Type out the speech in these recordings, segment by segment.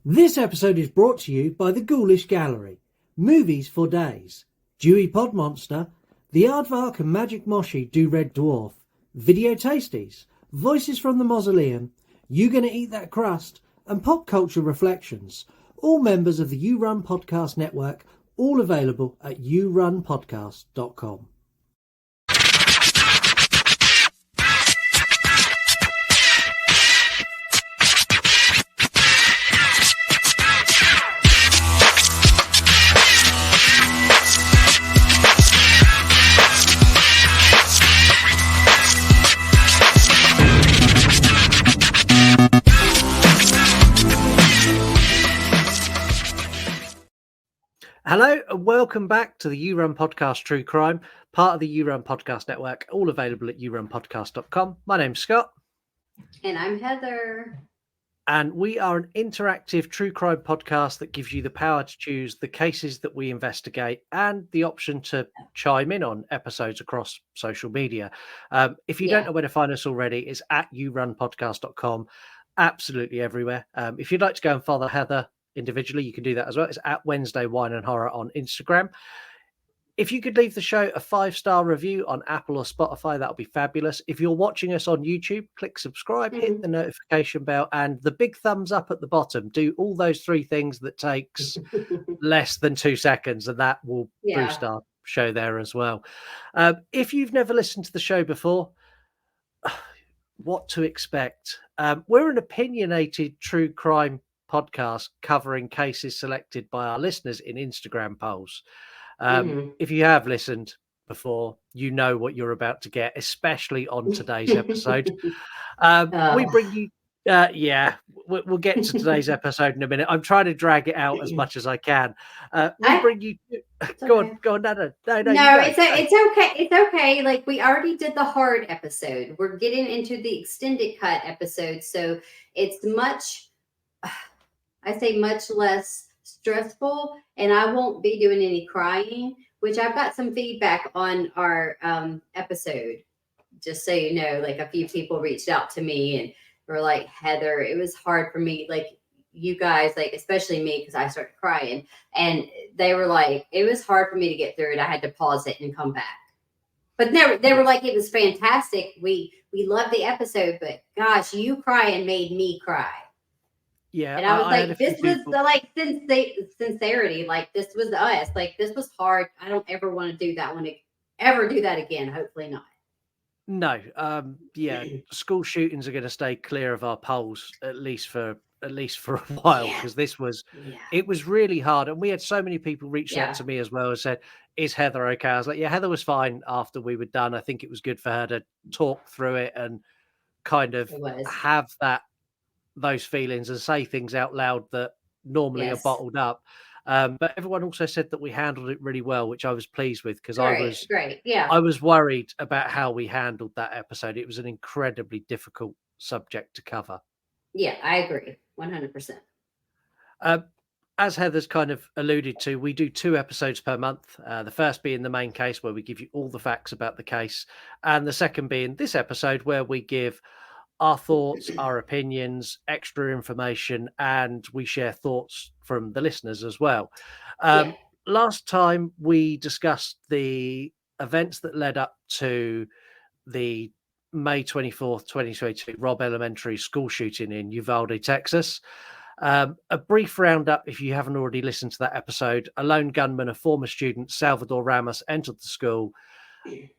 This episode is brought to you by the Ghoulish Gallery, Movies for Days, Dewey Pod Monster, The Aardvark and Magic Moshi Do Red Dwarf, Video Tasties, Voices from the Mausoleum, You Gonna Eat That Crust, and Pop Culture Reflections, all members of the You Run Podcast Network, all available at yourunpodcast.com. Hello and welcome back to the You Run Podcast True Crime, part of the You Run Podcast Network, all available at yourunpodcast.com. My name's Scott. And I'm Heather. And we are an interactive true crime podcast that gives you the power to choose the cases that we investigate and the option to chime in on episodes across social media. If you don't know where to find us already, it's at yourunpodcast.com, absolutely everywhere. If you'd like to go and follow Heather individually, you can do that as well. It's at Wednesday Wine and Horror on Instagram. If you could leave the show a 5-star review on Apple or Spotify, that would be fabulous. If you're watching us on YouTube, click subscribe, hit the notification bell, and the big thumbs up at the bottom. Do all those three things that takes less than 2 seconds, and that will boost our show there as well. If you've never listened to the show before, what to expect? We're an opinionated true crime podcast covering cases selected by our listeners in Instagram polls. If you have listened before, you know what you're about to get, especially on today's episode. We bring you we'll get to today's episode in a minute. I'm trying to drag it out as much as I can. We bring you go on. No, it's okay. Like, we already did the hard episode. We're getting into the extended cut episode, so it's much less stressful, and I won't be doing any crying, which I've got some feedback on our episode. Just so you know, like, a few people reached out to me and were like, Heather, it was hard for me, like, you guys, like, especially me, because I started crying, and they were like, it was hard for me to get through it. I had to pause it and come back. But they were like, it was fantastic. We loved the episode, but gosh, you crying made me cry. Yeah, and I was like, this was the, like, sincerity. Like, this was us. Like, this was hard. I don't ever want to do that again. Hopefully not. No. School shootings are going to stay clear of our polls at least for a while, because it was really hard, and we had so many people reach out to me as well and said, "Is Heather okay?" I was like, "Yeah, Heather was fine after we were done. I think it was good for her to talk through it and kind of have those feelings and say things out loud that normally are bottled up." But everyone also said that we handled it really well, which I was pleased with, because I was worried about how we handled that episode. It was an incredibly difficult subject to cover. Yeah, I agree 100%. As Heather's kind of alluded to, we do 2 episodes per month. The first being the main case, where we give you all the facts about the case, and the second being this episode, where we give our thoughts, our opinions, extra information, and we share thoughts from the listeners as well. Last time we discussed the events that led up to the May 24th, 2022 Robb Elementary school shooting in Uvalde, Texas. A brief roundup, if you haven't already listened to that episode: a lone gunman, a former student, Salvador Ramos, entered the school,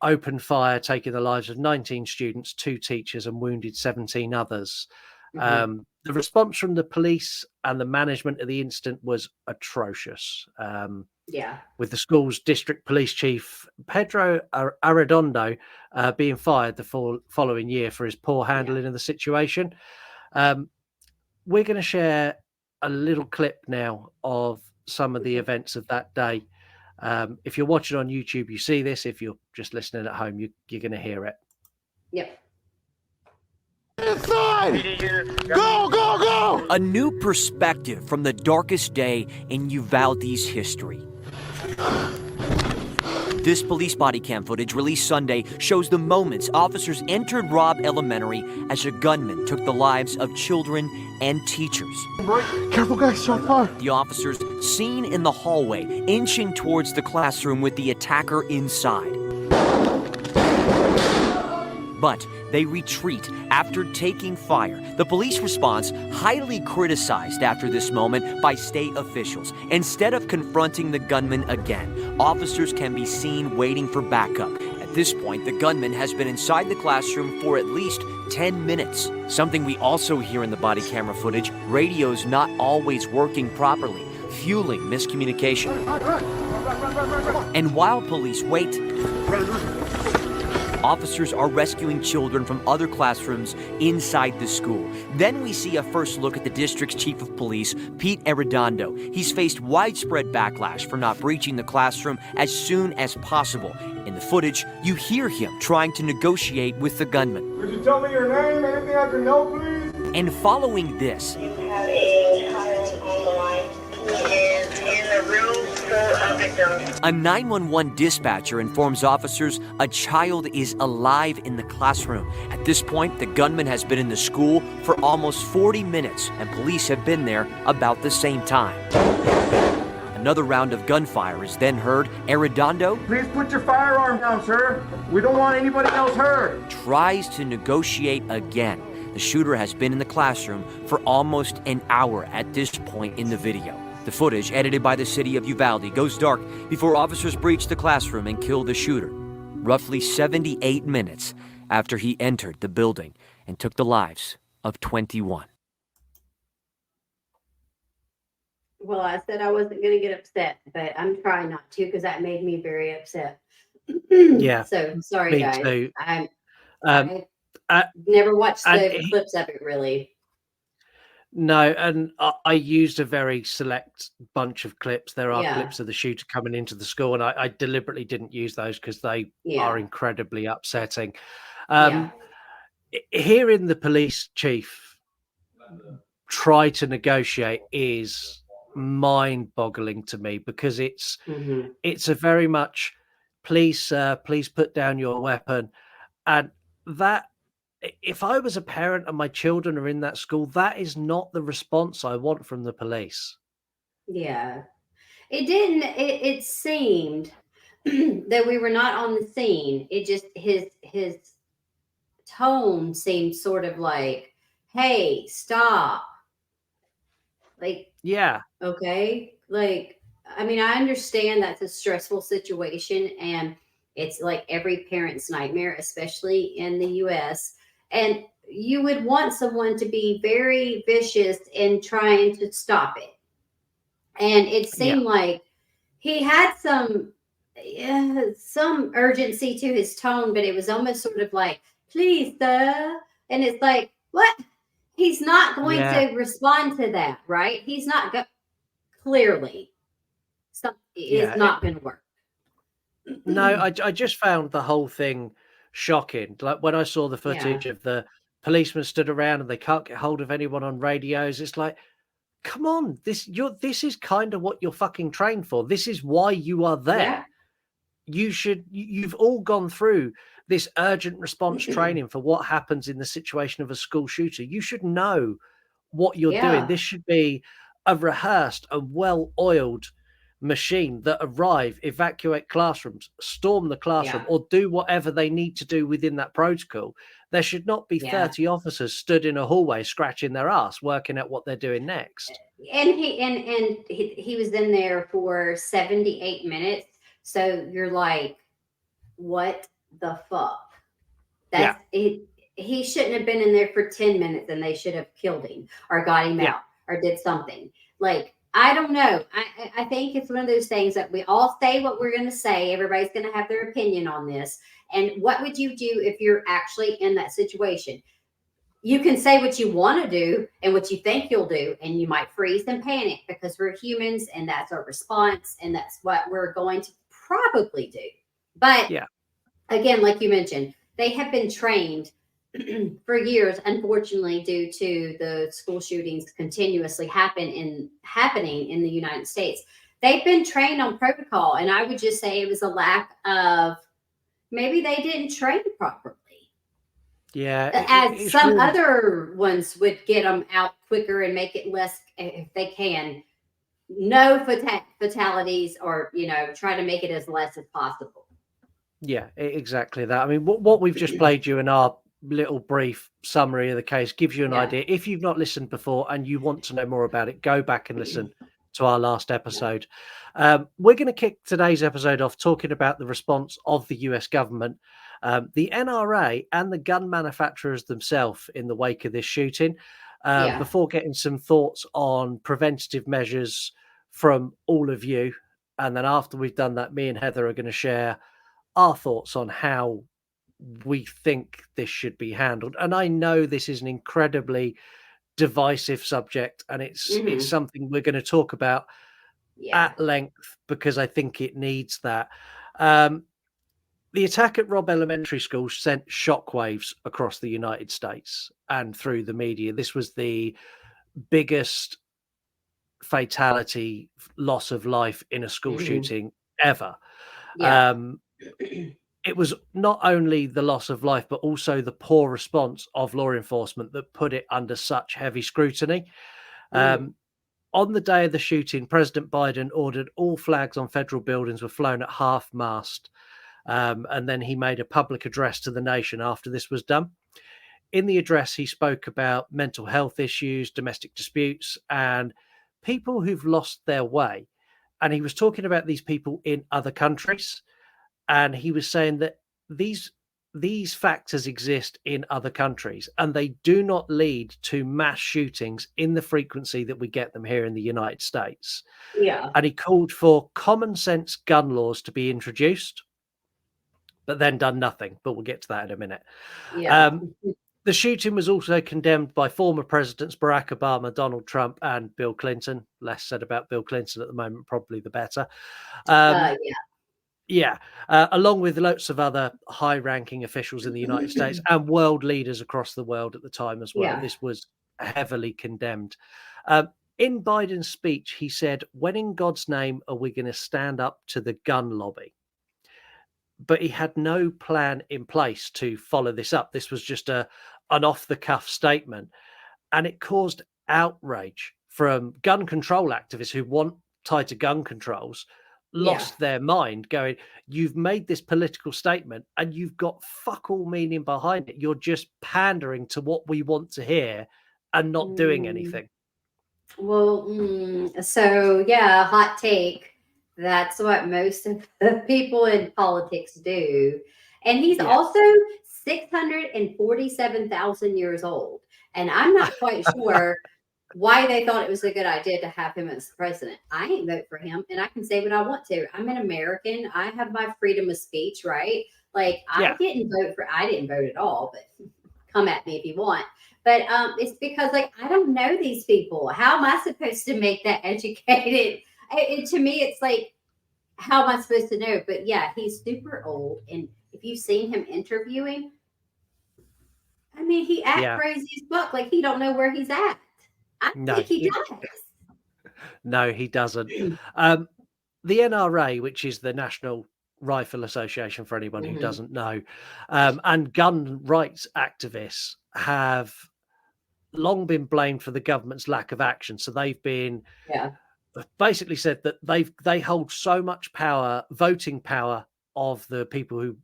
opened fire, taking the lives of 19 students, 2 teachers, and wounded 17 others. The response from the police and the management of the incident was atrocious. With the school's district police chief, Pedro Arredondo, being fired the following year for his poor handling of the situation. We're going to share a little clip now of some of the events of that day. If you're watching on YouTube, you see this. If you're just listening at home, you're going to hear it. Yep. Inside! Go, go, go! A new perspective from the darkest day in Uvalde's history. This police body cam footage released Sunday shows the moments officers entered Robb Elementary as a gunman took the lives of children and teachers. Careful, guys, shot fire. The officers seen in the hallway, inching towards the classroom with the attacker inside. But they retreat after taking fire. The police response highly criticized after this moment by state officials. Instead of confronting the gunman again, officers can be seen waiting for backup. At this point, the gunman has been inside the classroom for at least 10 minutes. Something we also hear in the body camera footage, radios not always working properly, fueling miscommunication. And while police wait, officers are rescuing children from other classrooms inside the school. Then we see a first look at the district's chief of police, Pete Arredondo. He's faced widespread backlash for not breaching the classroom as soon as possible. In the footage, you hear him trying to negotiate with the gunman. Could you tell me your name, anything I can know, please? And following this, You have a child on the line. He is in a room full of victims. a 911 dispatcher informs officers a child is alive in the classroom. At this point, the gunman has been in the school for almost 40 minutes, and police have been there about the same time. Another round of gunfire is then heard. Arredondo Please put your firearm down, sir. We don't want anybody else hurt. tries to negotiate again. The shooter has been in the classroom for almost an hour at this point in the video. The footage, edited by the city of Uvalde, goes dark before officers breach the classroom and kill the shooter, roughly 78 minutes after he entered the building and took the lives of 21. Well, I said I wasn't going to get upset, but I'm trying not to because that made me very upset. Yeah, So sorry, me guys. too. I Uh, never watched and the clips of it really. No, and I used a very select bunch of clips. There are Yeah. clips of the shooter coming into the school, and I deliberately didn't use those because they Yeah. are incredibly upsetting. Yeah. Hearing the police chief try to negotiate is mind-boggling to me because it's Mhm. a very much, please, sir, please put down your weapon, and that. If I was a parent and my children are in that school, that is not the response I want from the police. Yeah. It didn't it seemed that we were not on the scene. It just his tone seemed sort of like, "Hey, stop." Like, Yeah, okay? Like, I mean, I understand that's a stressful situation and it's like every parent's nightmare, especially in the US. And you would want someone to be very vicious in trying to stop it. And it yeah, seemed like he had some urgency to his tone, but it was almost sort of like, please, sir. And it's like, what? He's not going yeah, to respond to that, right? He's not clearly. Something yeah. is not going to work. No, I just found the whole thing shocking. Like when I saw the Yeah. footage of the policemen stood around and they can't get hold of anyone on radios, it's like, come on, this is kind of what you're fucking trained for. This is why you are there. Yeah. You've all gone through this urgent response training for what happens in the situation of a school shooter. You should know what you're doing. Yeah. This should be a rehearsed and well-oiled machine that arrive, evacuate classrooms, storm the classroom, Yeah. or do whatever they need to do within that protocol. There should not be Yeah. 30 officers stood in a hallway scratching their ass working out what they're doing next. And he was in there for 78 minutes. So you're like, what the fuck? That's it. He shouldn't have been in there for 10 minutes and they should have killed him or got him Yeah. out or did something. Like, I don't know. I think it's one of those things that we all say what we're going to say. Everybody's going to have their opinion on this. And what would you do if you're actually in that situation? You can say what you want to do and what you think you'll do, and you might freeze and panic because we're humans and that's our response and that's what we're going to probably do. But Yeah. again, like you mentioned, they have been trained for years, unfortunately, due to the school shootings continuously happening in the United States. they've been trained on protocol, and I would just say it was a lack of, maybe they didn't train properly. Yeah, As it's some really, other ones would get them out quicker and make it less, if they can, no fatalities, or try to make it as less as possible. yeah, exactly that. I mean, what we've just played you in our little brief summary of the case gives you an Yeah. idea. If you've not listened before and you want to know more about it, go back and listen to our last episode. We're going to kick today's episode off talking about the response of the US government, the NRA, and the gun manufacturers themselves in the wake of this shooting, Yeah. before getting some thoughts on preventative measures from all of you. And then after we've done that, me and Heather are going to share our thoughts on how we think this should be handled. And I know this is an incredibly divisive subject, and it's Mhm. something we're going to talk about Yeah. at length because I think it needs that. Um, the attack at Robb Elementary School sent shockwaves across the United States and through the media. This was the biggest fatality, loss of life in a school Mhm. shooting ever. Yeah. Um, it was not only the loss of life, but also the poor response of law enforcement that put it under such heavy scrutiny. Mhm. Um, on the day of the shooting, President Biden ordered all flags on federal buildings were flown at half mast. And then he made a public address to the nation after this was done. In the address, he spoke about mental health issues, domestic disputes, and people who've lost their way. And he was talking about these people in other countries, and he was saying that these these factors exist in other countries and they do not lead to mass shootings in the frequency that we get them here in the United States. Yeah. And he called for common sense gun laws to be introduced, but then done nothing. But we'll get to that in a minute. Yeah. Um, the shooting was also condemned by former presidents Barack Obama, Donald Trump, and Bill Clinton. Less said about Bill Clinton at the moment, probably the better. Um, Yeah. Yeah, along with lots of other high-ranking officials in the United States and world leaders across the world at the time as well. Yeah. This was heavily condemned. Um, in Biden's speech, he said, "When in God's name are we going to stand up to the gun lobby?" But he had no plan in place to follow this up. This was just an off-the-cuff statement, and it caused outrage from gun control activists who want tighter gun controls. Yeah. Lost their mind, going, "You've made this political statement and you've got fuck all meaning behind it. You're just pandering to what we want to hear and not doing Mm, anything." well, so yeah, hot take. That's what most of the people in politics do. And he's Yeah. also 647,000 years old. And I'm not quite sure why they thought it was a good idea to have him as president. I ain't vote for him, and I can say what I want to. I'm an American. I have my freedom of speech, right? Like Yeah. I didn't vote at all, but come at me if you want. But it's because like I don't know these people. How am I supposed to make that educated? To me, it's like, how am I supposed to know? But yeah, he's super old, and if you've seen him interviewing, I mean, he act Yeah. crazy as fuck. Like he don't know where he's at. I No, think he no, he doesn't. does. The NRA, which is the National Rifle Association, for anyone who Mhm. doesn't know, and gun rights activists have long been blamed for the government's lack of action. So they've been Yeah. basically said that they hold so much power, voting power of the people who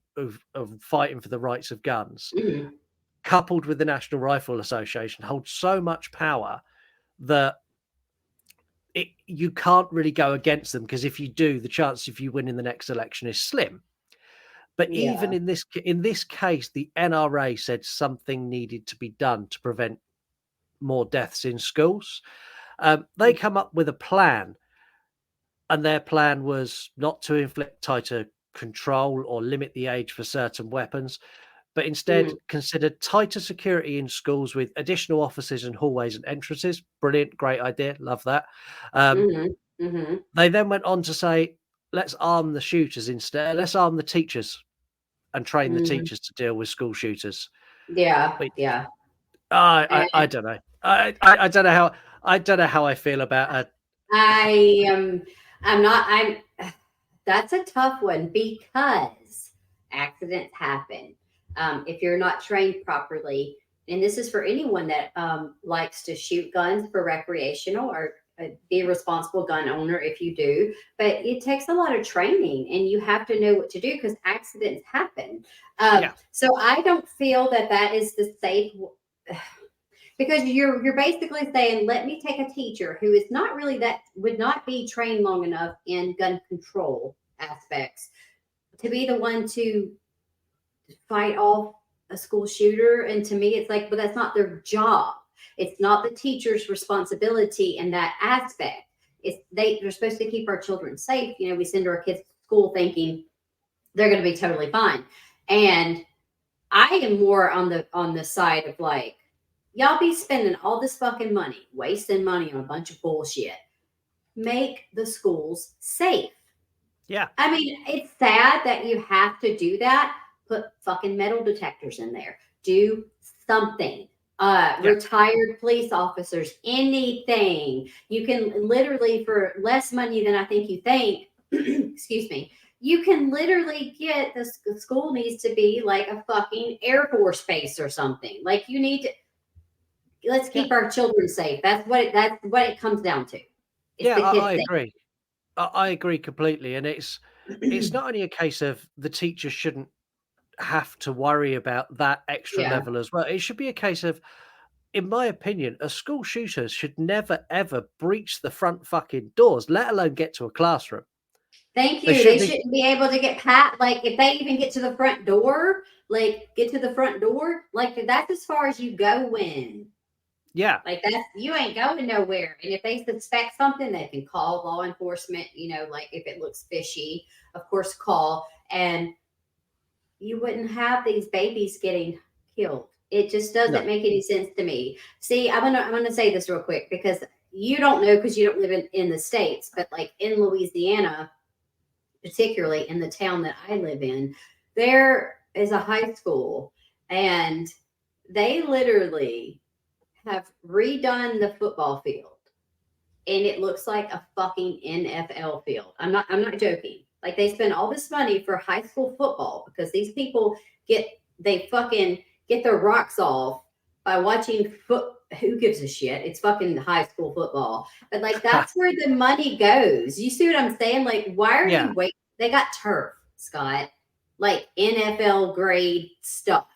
are fighting for the rights of guns, Mhm. coupled with the National Rifle Association, hold so much power that you can't really go against them, because if you do, the chance of you winning the next election is slim. But even Yeah. in this case, the NRA said something needed to be done to prevent more deaths in schools. They come up with a plan, and their plan was not to inflict tighter control or limit the age for certain weapons, but instead Mhm. considered tighter security in schools with additional offices and hallways and entrances. Brilliant, great idea, love that. Um, Mhm. Mhm. they then went on to say, let's arm the shooters instead. Let's arm the teachers and train the Mhm. teachers to deal with school shooters. Yeah. Which Yeah. I don't know. I don't know how I feel about I am. I'm that's a tough one because accidents happen. If you're not trained properly, and this is for anyone that likes to shoot guns for recreational or be a responsible gun owner if you do, but it takes a lot of training and you have to know what to do because accidents happen. So I don't feel that that is the safe because you're basically saying, let me take a teacher who is not really that would not be trained long enough in gun control aspects to be the one to fight off a school shooter. And to me, it's like, but that's not their job. It's not the teacher's responsibility in that aspect. They're supposed to keep our children safe. You know, we send our kids to school thinking they're going to be totally fine. And I am more on the side of like, y'all be spending all this fucking money, wasting money on a bunch of bullshit. Make the schools safe. Yeah. I mean, it's sad that you have to do that. Put fucking metal detectors in there. Do something. Retired police officers, anything. You can literally, for less money than I think you think, excuse me, you can literally get the school needs to be like a fucking Air Force base or something. Like you need to, let's keep our children safe. That's what it comes down to. It's I agree. I agree completely. And it's not only a case of the teacher shouldn't have to worry about that extra Yeah. level as well. It should be a case of, in my opinion, a school shooter should never ever breach the front fucking doors, let alone get to a classroom. Thank you. They shouldn't be able to get like if they even get to the front door, like that's as far as you go in. Yeah. Like you ain't going nowhere. And if they suspect something, they can call law enforcement, you know, like if it looks fishy, of course, call. And you wouldn't have these babies getting killed. It just doesn't make any sense to me. See, I'm gonna say this real quick because you don't know because you don't live in the States, but like in Louisiana, particularly in the town that I live in, there is a high school and they literally have redone the football field and it looks like a fucking NFL field. I'm not joking. Like they spend all this money for high school football because these people they fucking get their rocks off by watching who gives a shit? It's fucking high school football. But like that's where the money goes. You see what I'm saying? Like, why are you waiting? They got turf, Scott, like NFL grade stuff.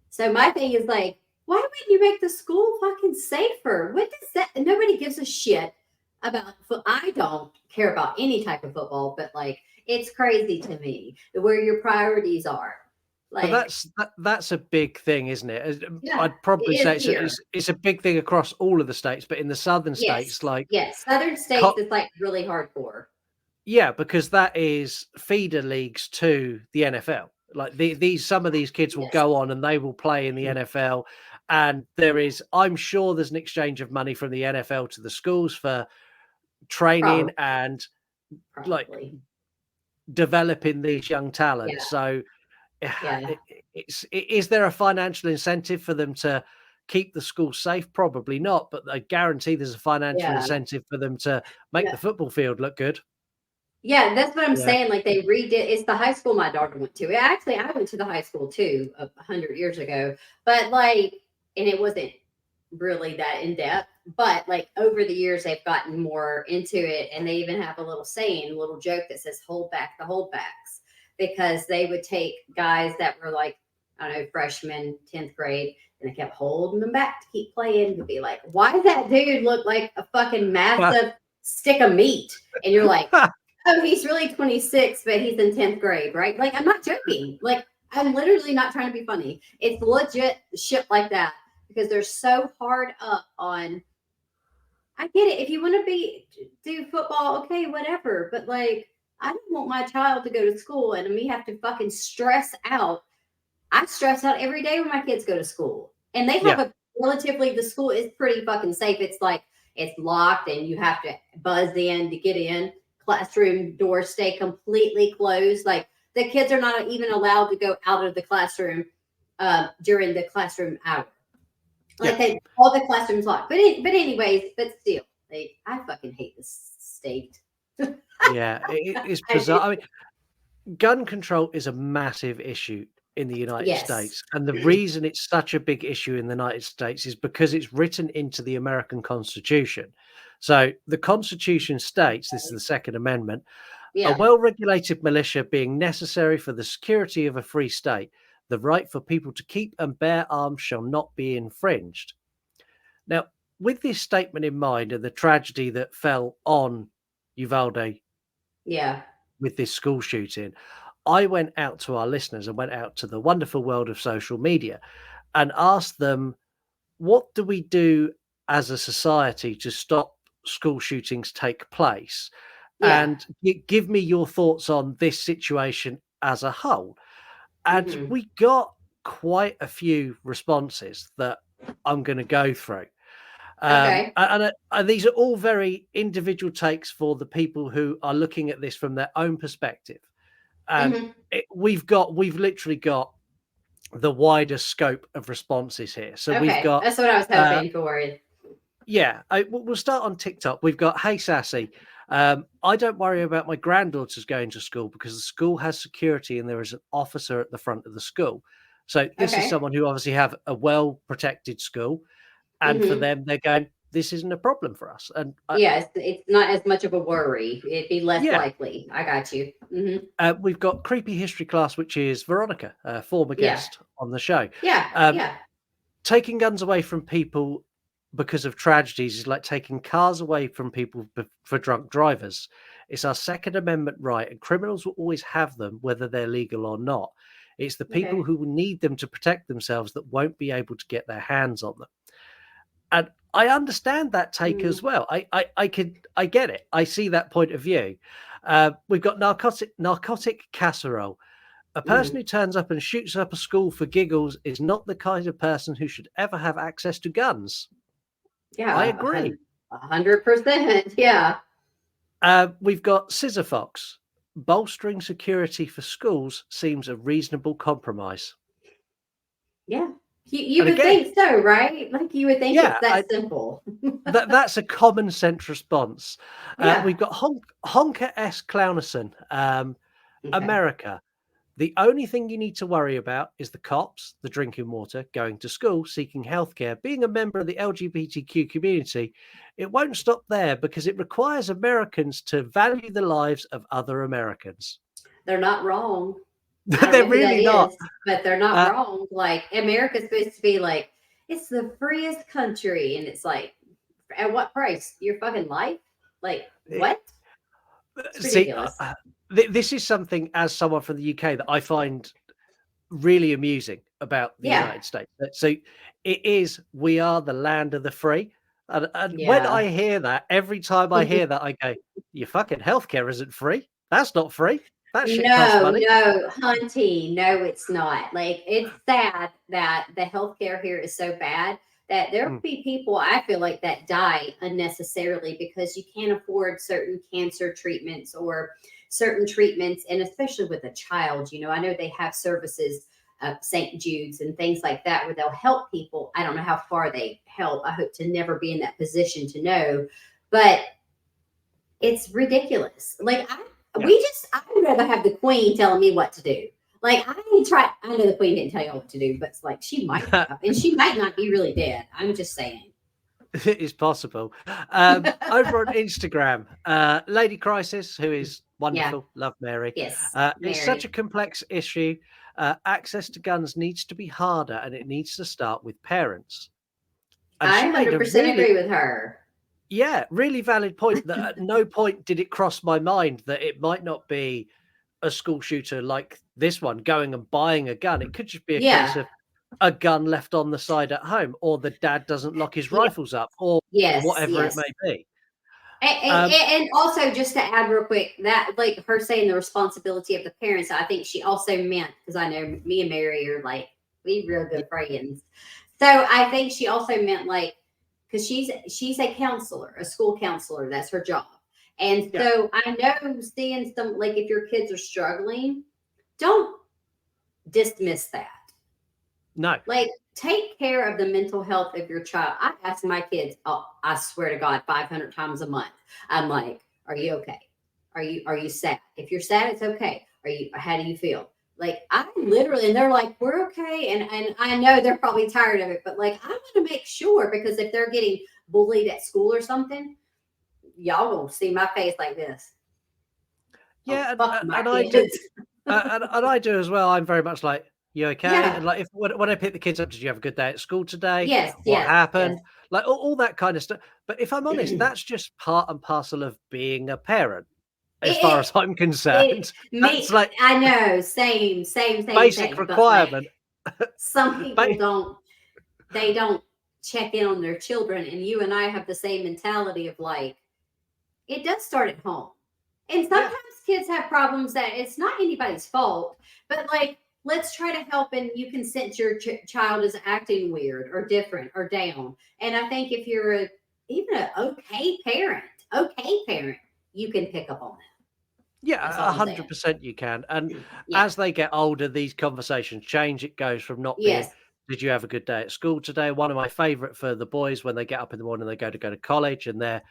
So my thing is like, why wouldn't you make the school fucking safer? What does that? Nobody gives a shit about. I don't care about any type of football, but like, it's crazy to me where your priorities are. Like, but that's a big thing, isn't it? Yeah, I'd probably say it it's a big thing across all of the states, but in the southern states, like southern states, it's like really hardcore. Yeah, because that is feeder leagues to the NFL. Like some of these kids will go on and they will play in the NFL, and I'm sure there's an exchange of money from the NFL to the schools for training and like developing these young talents. So is there a financial incentive for them to keep the school safe? Probably not, but I guarantee there's a financial incentive for them to make the football field look good. Yeah, that's what I'm saying. Like they redid. It's the high school my daughter went to. Actually, I went to the high school too 100 years ago. But like, and it wasn't really that in depth. But like over the years, they've gotten more into it, and they even have a little saying, a little joke that says "Hold back the holdbacks," because they would take guys that were like, I don't know, freshmen, 10th grade, and they kept holding them back to keep playing. To be like, why does that dude look like a fucking massive stick of meat? And you're like. Oh, he's really 26, but he's in 10th grade, right? Like, I'm not joking. Like, I'm literally not trying to be funny. It's legit shit like that because they're so hard up on. I get it. If you want to do football, okay, whatever. But like, I don't want my child to go to school and me have to fucking stress out. I stress out every day when my kids go to school, and they have the school is pretty fucking safe. It's like it's locked, and you have to buzz in to get in. Classroom doors stay completely closed. Like the kids are not even allowed to go out of the classroom during the classroom hour. Like all the classrooms locked. But anyways, but still, I fucking hate this state. Yeah, it's bizarre. I mean, gun control is a massive issue in the United Yes. States. And the reason it's such a big issue in the United States is because it's written into the American Constitution. So the Constitution states, this is the Second Amendment, a Yeah. well regulated militia being necessary for the security of a free state, the right for people to keep and bear arms shall not be infringed. Now, with this statement in mind and the tragedy that fell on Uvalde Yeah. with this school shooting, I went out to our listeners and went out to the wonderful world of social media and asked them, what do we do as a society to stop school shootings take place? Yeah. And give me your thoughts on this situation as a whole. And Hmm. we got quite a few responses that I'm going to go through. Okay. And these are all very individual takes for the people who are looking at this from their own perspective. And Hmm. we've literally got the wider scope of responses here. So we've Okay. got, That's what I was uh, hoping for. yeah, we'll start on TikTok. We've got, hey, Sassy, I don't worry about my granddaughters going to school because the school has security and there is an officer at the front of the school. So this is Okay. someone who obviously have a well protected school. And for Hmm. them, they're going, this isn't a problem for us. And Yeah, it's not as much of a worry. It'd be less yeah, likely. I got you. Hmm. we've got Creepy History Class, which is Veronica, a former Yeah. guest on the show. Yeah. Um, Yeah. Taking guns away from people because of tragedies is like taking cars away from people for drunk drivers. It's our Second Amendment right, and criminals will always have them, whether they're legal or not. It's the people Okay. who will need them to protect themselves that won't be able to get their hands on them. And I understand that take Mm. as well. I get it. I see that point of view. We've got narcotic casserole. A person Mhm. who turns up and shoots up a school for giggles is not the kind of person who should ever have access to guns. I Yeah, agree. 100%. Yeah. We've got Scissor Fox. Bolstering security for schools seems a reasonable compromise. Yeah. You And would again, think so, right? Like you would think yeah, it's that simple. that's a common sense response. Yeah. We've got Honker S. Clownerson, Okay. America. The only thing you need to worry about is the cops, the drinking water, going to school, seeking healthcare, being a member of the LGBTQ community. It won't stop there because it requires Americans to value the lives of other Americans. They're not wrong. I don't They're know who that really not. is, but they're not Uh, wrong. Like America's supposed to be like, it's the freest country. And it's like, at what price? Your fucking life? Like, it- what? It's See, ridiculous. this is something as someone from the UK that I find really amusing about the Yeah. United States. So it is, we are the land of the free. And when I Yeah. hear that, every time I hear that, I go, your fucking healthcare isn't free. That's not free. That shit costs No, money. no, Hunty, no, it's not. Like, it's sad that the healthcare here is so bad that there will Mm, be people I feel like that die unnecessarily because you can't afford certain cancer treatments or certain treatments, and especially with a child. I know they have services, St. Jude's and things like that, where they'll help people. I don't know how far they help. I hope to never be in that position to know, but it's ridiculous. Like yeah. I would rather have the queen telling me what to do. Like I know the queen didn't tell you what to do, but it's like she might have, and she might not be really dead. I'm just saying. It is possible. Over on Instagram, Lady Crisis, who is Yeah. wonderful, love Mary. Yes. It's such a Mary. complex issue. Access to guns needs to be harder and it needs to start with parents. And I she made a 100% really, agree with her. yeah, really valid point that at no point did it cross my mind that it might not be a school shooter like this one going and buying a gun. It could just be a case Yeah. of a gun left on the side at home, or the dad doesn't lock his Yeah. rifles up, or Yes. whatever it Yes. may be. And, Um, and and also just to add real quick, that like her saying the responsibility of the parents, I think she also meant, because I know me and Mary are like we real good friends. So I think she also meant like, because she's a counselor, a school counselor, that's her job. And yeah, so I know seeing some, like, if your kids are struggling, don't dismiss that. no, Like, take care of the mental health of your child. I ask my kids, oh, I swear to God, 500 times a month. I'm like, are you okay? Are you sad? If you're sad, it's okay. How do you feel? Like, I literally, and they're like, we're okay. And I know they're probably tired of it, but like, I want to make sure, because if they're getting bullied at school or something, y'all will see my face like this. Yeah, Fuck my and I do, kids. and I do as well. I'm very much like, you okay? Yeah. And like, if when I pick the kids up, did you have a good day at school today? Yes, What yes, happened? yes. Like all that kind of stuff. But if I'm honest, that's just part and parcel of being a parent, as It, far it, as I'm it concerned. That's me, like I know, same, basic but like, requirement. some people Ba- don't check in on their children, and you and I have the same mentality of like, it does start at home. And sometimes kids have problems that it's not anybody's fault, but like, let's try to help. And you can sense your child is acting weird or different or down. And I think if you're even an okay parent, you can pick up on that. Yeah, That's all I'm saying. 100% you can. And Yeah. as they get older, these conversations change. It goes from not being, Yes. did you have a good day at school today? One of my favorite for the boys, when they get up in the morning, they go to college, and they're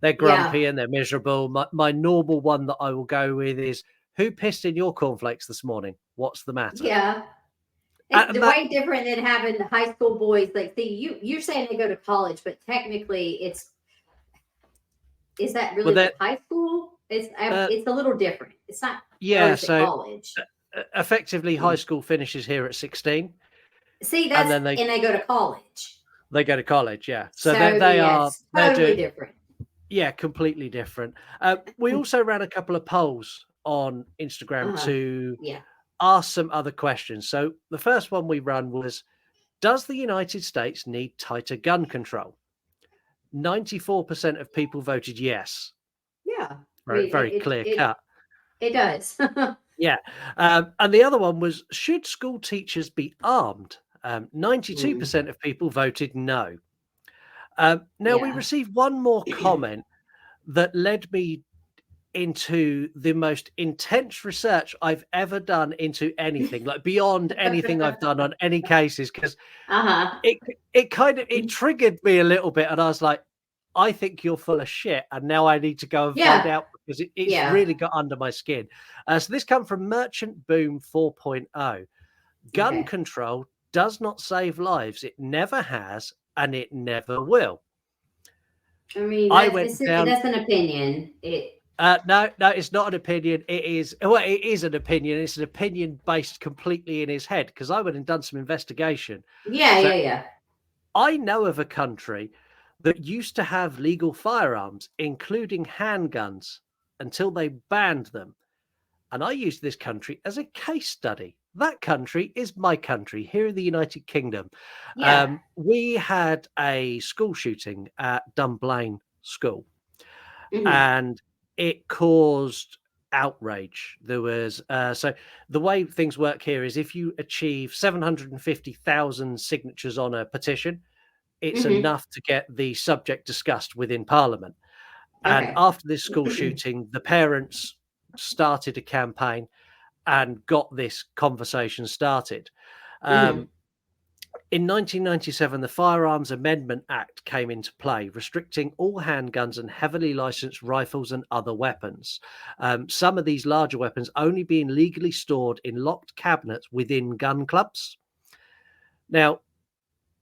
Yeah. grumpy and they're miserable. My normal one that I will go with is, who pissed in your cornflakes this morning? What's the matter? Yeah. It's And that, way different than having high school boys. Like, see, you're saying they go to college, but technically is that really well, like high school? It's a little different. It's not. Or yeah, is it so college? effectively high school finishes here at 16, See, and that's then and they go to college. they go to college. Yeah, so So they're it's totally doing, different. yeah, completely different. We also ran a couple of polls on Instagram to Yeah. ask some other questions. So the first one we ran was, does the United States need tighter gun control? 94% of people voted yes. Yeah. Very, very clear cut. It does. Yeah. And the other one was, should school teachers be armed? 92% of people voted no. Now, we Yeah. received one more comment that led me into the most intense research I've ever done into anything, like beyond anything I've done on any cases, because it triggered me a little bit, and I was like, I think you're full of shit, and now I need to go and find out, because it's really got under my skin. So this comes from Merchant Boom 4.0. Gun control does not save lives. It never has, and it never will. I mean, that's an opinion. No, it's not an opinion. It is an opinion. It's an opinion based completely in his head, because I went and done some investigation. Yeah. I know of a country that used to have legal firearms, including handguns, until they banned them. And I used this country as a case study. That country is my country here in the United Kingdom. Yeah. We had a school shooting at Dunblane School, Mhm. and it caused outrage. There was so the way things work here is, if you achieve 750,000 signatures on a petition, it's enough to get the subject discussed within Parliament. And Okay. after this school shooting, the parents started a campaign and got this conversation started. In 1997, the Firearms Amendment Act came into play, restricting all handguns and heavily licensed rifles and other weapons. Some of these larger weapons only being legally stored in locked cabinets within gun clubs. Now,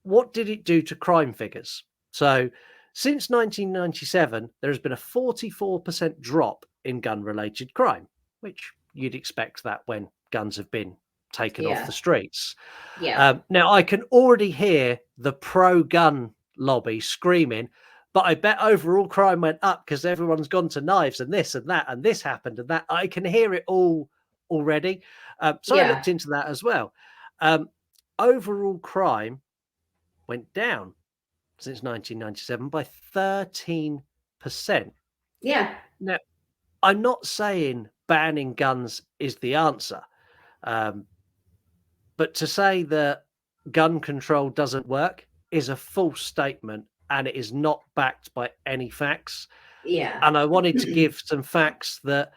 what did it do to crime figures? So, since 1997, there has been a 44% drop in gun-related crime, which you'd expect that when guns have been taken off the streets. Yeah. Now, I can already hear the pro-gun lobby screaming, but I bet overall crime went up because everyone's gone to knives and this and that, and this happened and that. I can hear it all already. So I looked into that as well. Overall crime went down since 1997 by 13%. Yeah. Now, I'm not saying banning guns is the answer, but to say that gun control doesn't work is a false statement, and it is not backed by any facts. Yeah. And I wanted to give some facts that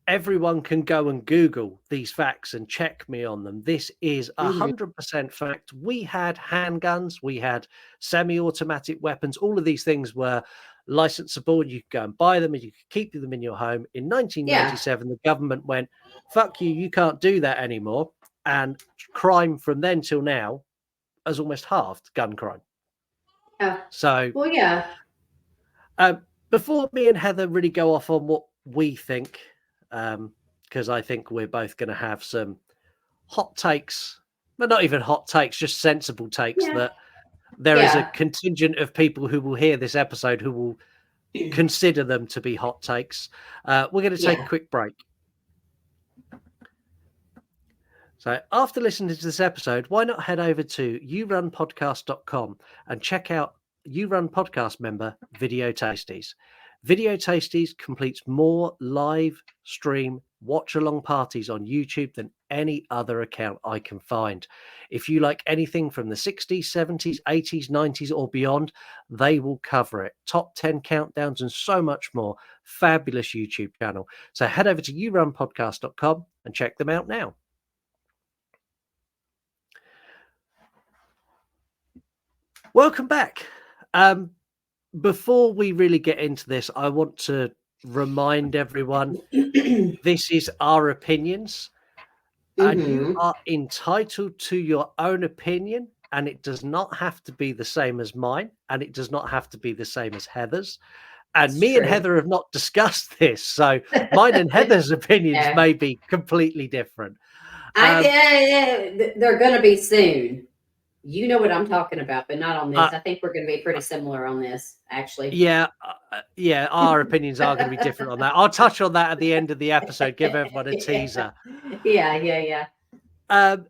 everyone can go and Google these facts and check me on them. This is 100% fact. We had handguns, we had semi-automatic weapons. All of these things were licensable. You could go and buy them and you could keep them in your home. In 1997, the government went, fuck you, you can't do that anymore. And crime from then till now has almost halved, gun crime. So, well, yeah. Before me and Heather really go off on what we think, because I think we're both going to have some hot takes, but not even hot takes, just sensible takes that there is a contingent of people who will hear this episode who will consider them to be hot takes. We're going to take a quick break. So after listening to this episode, why not head over to yourunpodcast.com and check out You Run Podcast member Video Tasties. Video Tasties completes more live stream watch along parties on YouTube than any other account I can find. If you like anything from the 60s, 70s, 80s, 90s or beyond, they will cover it. Top 10 countdowns and so much more. Fabulous YouTube channel. So head over to yourunpodcast.com and check them out now. Welcome back. Before we really get into this, I want to remind everyone this is our opinions, and you are entitled to your own opinion, and it does not have to be the same as mine, and it does not have to be the same as Heather's. And me and Heather have not discussed this, so mine and Heather's opinions may be completely different. They're going to be soon. You know what I'm talking about, but not on this. I think we're going to be pretty similar on this, actually. Yeah, our opinions are going to be different on that. I'll touch on that at the end of the episode, give everyone a teaser. Yeah.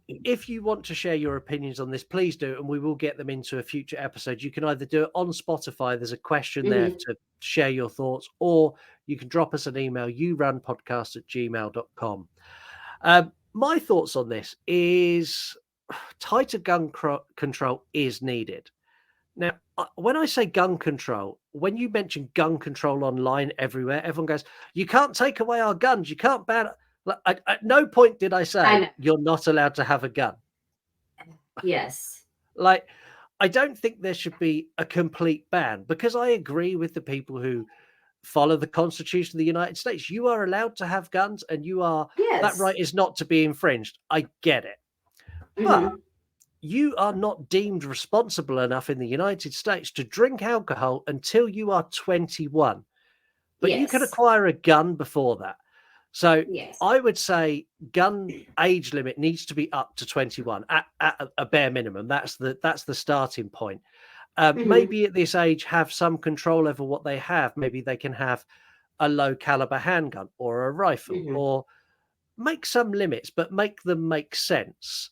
If you want to share your opinions on this, please do, and we will get them into a future episode. You can either do it on Spotify, there's a question there to share your thoughts, or you can drop us an email, yourunpodcast@gmail.com. My thoughts on this is tighter gun control is needed. Now, when I say gun control, when you mention gun control online everywhere, everyone goes, you can't take away our guns. You can't ban it. Like, at no point did I say you're not allowed to have a gun. Yes. Like, I don't think there should be a complete ban, because I agree with the people who follow the Constitution of the United States. You are allowed to have guns, and you are that right is not to be infringed. I get it. But you are not deemed responsible enough in the United States to drink alcohol until you are 21. But you can acquire a gun before that. So I would say gun age limit needs to be up to 21 at a bare minimum. That's the starting point. Maybe at this age have some control over what they have. Maybe they can have a low caliber handgun or a rifle, or make some limits, but make them make sense.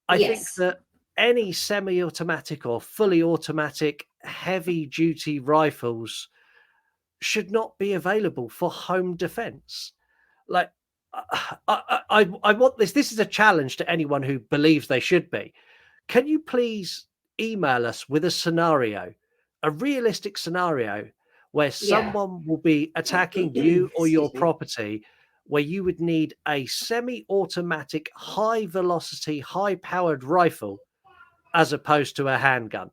I think that any semi-automatic or fully automatic heavy-duty rifles should not be available for home defense. Like, I want this. This is a challenge to anyone who believes they should be. Can you please email us with a scenario, a realistic scenario where someone will be attacking you or your property, where you would need a semi-automatic, high-velocity, high-powered rifle as opposed to a handgun?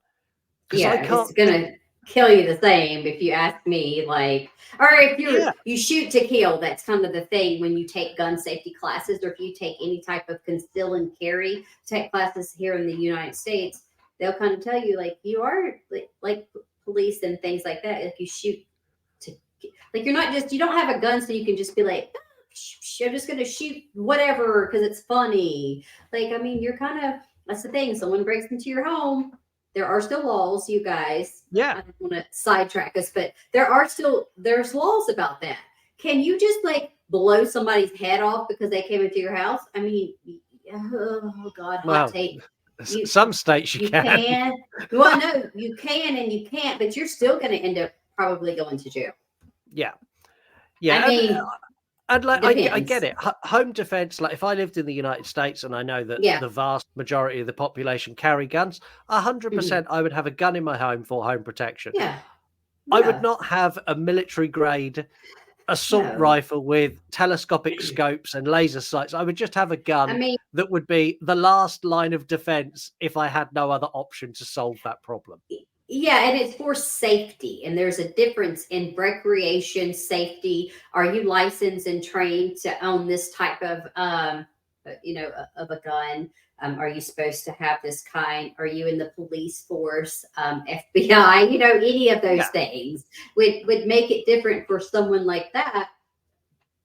It's gonna kill you the same if you ask me. Like, or if you shoot to kill, that's kind of the thing when you take gun safety classes, or if you take any type of conceal and carry tech classes here in the United States, they'll kind of tell you, like, you are like police and things like that. Like, you shoot to, like, you're not just, you don't have a gun so you can just be like, I'm just gonna shoot whatever because it's funny. Like, I mean, you're kind of, that's the thing. Someone breaks into your home. There are still laws, you guys. Yeah. I don't want to sidetrack us, but there's laws about that. Can you just like blow somebody's head off because they came into your house? I mean, oh God, hot take. Some states you can. Well, no, you can and you can't, but you're still going to end up probably going to jail. Yeah. I mean, and like, I get it. Home defense, like if I lived in the United States and I know that the vast majority of the population carry guns, 100% I would have a gun in my home for home protection. Yeah. I would not have a military grade assault No. rifle with telescopic scopes and laser sights. I would just have a gun I mean, that would be the last line of defense if I had no other option to solve that problem. yeah, and it's for safety, and there's a difference in recreation safety. Are you licensed and trained to own this type of, of a gun? Are you supposed to have this kind? Are you in the police force, FBI? Any of those Yeah. things would make it different for someone like that.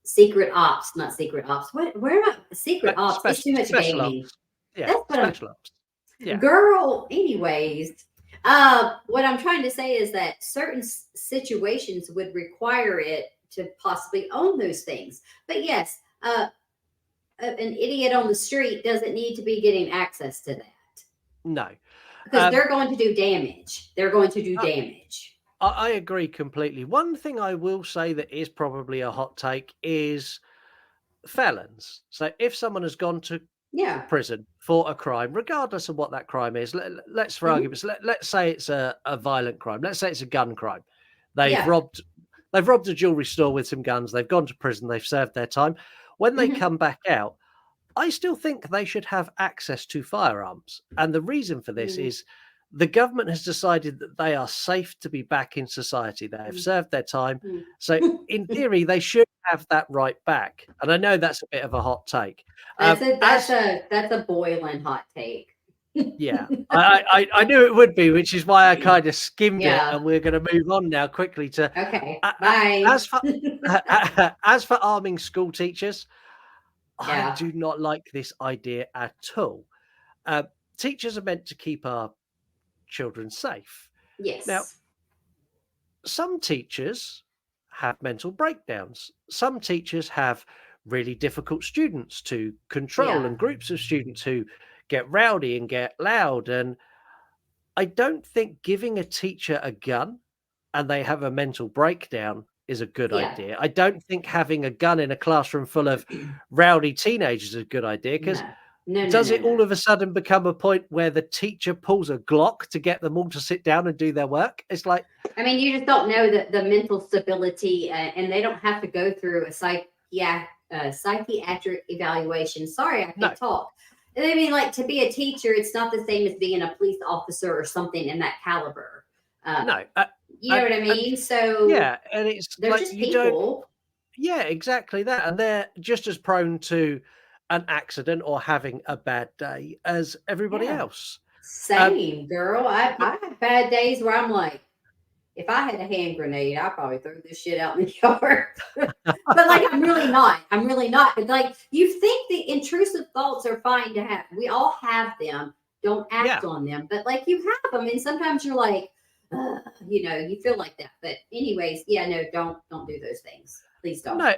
Secret ops, not secret ops. Where am I? Secret ops. It's too much Special gaming. ops. Yeah, That's what I'm special ops. Yeah. Girl, anyways, what I'm trying to say is that certain situations would require it to possibly own those things. But yes, an idiot on the street doesn't need to be getting access to that No. because they're going to do damage. They're going to do damage. I agree completely. One thing I will say that is probably a hot take is felons. So if someone has gone to Yeah. prison for a crime, regardless of what that crime is, let's for Mhm. arguments, let's say it's a violent crime. Let's say it's a gun crime. They've Yeah. robbed a jewelry store with some guns. They've gone to prison. They've served their time. When they Mhm. come back out, I still think they should have access to firearms. And the reason for this Mhm. is the government has decided that they are safe to be back in society. They have Mm. served their time. Mm. So in theory, they should have that right back. And I know that's a bit of a hot take. That's As a boiling hot take. Yeah, I knew it would be, which is why I kind of skimmed it, Yeah. and we're going to move on now quickly to Okay. a- Bye. as for as for arming school teachers. I Yeah. do not like this idea at all. Teachers are meant to keep our children safe. Yes. Now, some teachers have mental breakdowns. Some teachers have really difficult students to control Yeah. and groups of students who get rowdy and get loud. And I don't think giving a teacher a gun and they have a mental breakdown is a good Yeah. idea. I don't think having a gun in a classroom full of rowdy teenagers is a good idea because No. does No, it all of a sudden become a point where the teacher pulls a Glock to get them all to sit down and do their work? It's like, I mean, you just don't know the mental stability, and they don't have to go through a psychiatric evaluation. Sorry, I can't No. talk. I mean, like, to be a teacher, it's not the same as being a police officer or something in that caliber. no. You know what I mean? So Yeah, and it's they're like just you don't. people. Yeah, exactly that, and they're just as prone to an accident or having a bad day as everybody Yeah. else. Same, girl. I have bad days where I'm like, if I had a hand grenade, I'd probably throw this shit out in the yard. But like, I'm really not. But like, you think the intrusive thoughts are fine to have. We all have them. Don't act on them. But like, you have them, and sometimes you're like, you feel like that. But anyways, yeah, no, don't do those things. Please don't. No,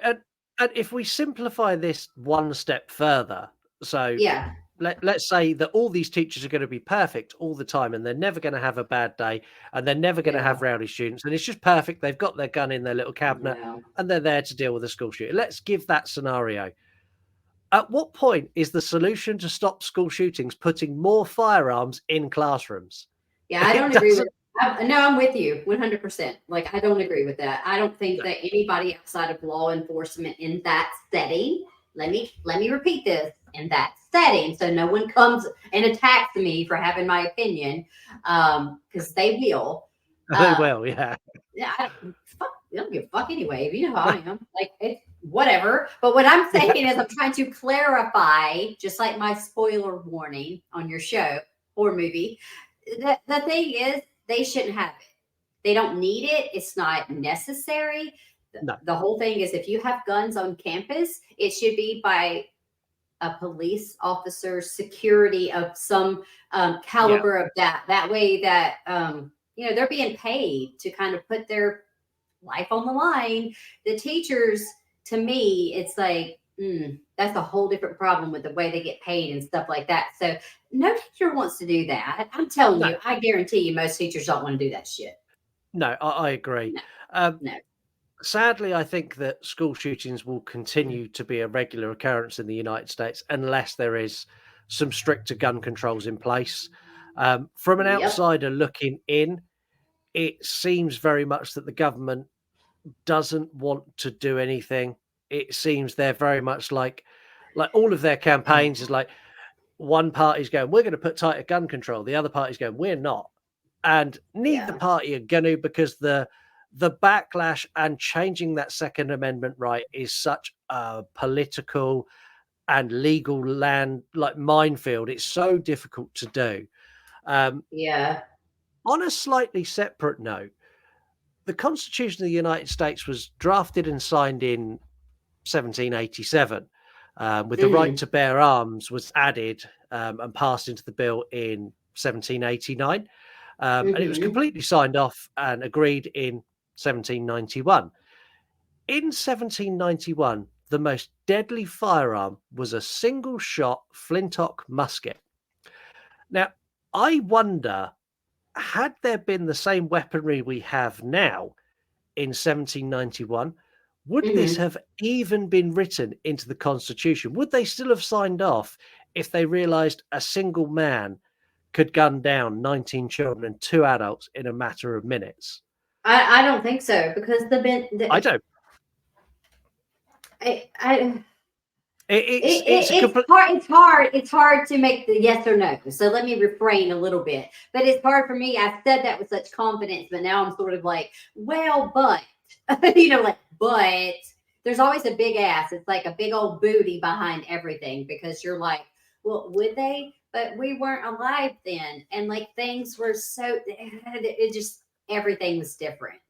and if we simplify this one step further, so Yeah. let's say that all these teachers are going to be perfect all the time and they're never going to have a bad day and they're never going to have rowdy students and it's just perfect. They've got their gun in their little cabinet No. and they're there to deal with a school shooting. Let's give that scenario. At what point is the solution to stop school shootings putting more firearms in classrooms? Yeah, I don't agree with no, I'm with you 100%. Like, I don't agree with that. I don't think that anybody outside of law enforcement in that setting, let me repeat this, in that setting, so no one comes and attacks me for having my opinion, because they will. They will, yeah. Yeah, I don't give a fuck anyway. You know how I am. Like, it's whatever. But what I'm saying is I'm trying to clarify, just like my spoiler warning on your show or movie, that the thing is, they shouldn't have it. They don't need it. It's not necessary. No. The whole thing is, if you have guns on campus, it should be by a police officer, security of some caliber of that. That way that, they're being paid to kind of put their life on the line. The teachers, to me, it's like, that's a whole different problem with the way they get paid and stuff like that. So no teacher wants to do that. I'm telling you, I guarantee you most teachers don't want to do that shit. No, I agree. No. Sadly, I think that school shootings will continue to be a regular occurrence in the United States unless there is some stricter gun controls in place. From an outsider looking in, it seems very much that the government doesn't want to do anything. It seems they're very much like all of their campaigns is like one party's going, we're going to put tighter gun control. The other party's going, we're not. And neither Yeah. party are going to, because the backlash and changing that Second Amendment right is such a political and legal minefield. It's so difficult to do. Yeah. On a slightly separate note, the Constitution of the United States was drafted and signed in 1787, with the right Mhm. to bear arms was added and passed into the bill in 1789. And it was Mhm. completely signed off and agreed in 1791. In 1791, the most deadly firearm was a single shot flintlock musket. Now, I wonder, had there been the same weaponry we have now in 1791, would this Mhm. have even been written into the Constitution? Would they still have signed off if they realized a single man could gun down 19 children and 2 adults in a matter of minutes? I don't think so, because I don't. I It's a it's complete. hard. It's hard to make the yes or no. So let me refrain a little bit. But it's hard for me. I said that with such confidence, but now I'm sort of like, well, but but there's always a big ass. It's like a big old booty behind everything, because you're like, well, would they? But we weren't alive then, and like things were so it just everything was different.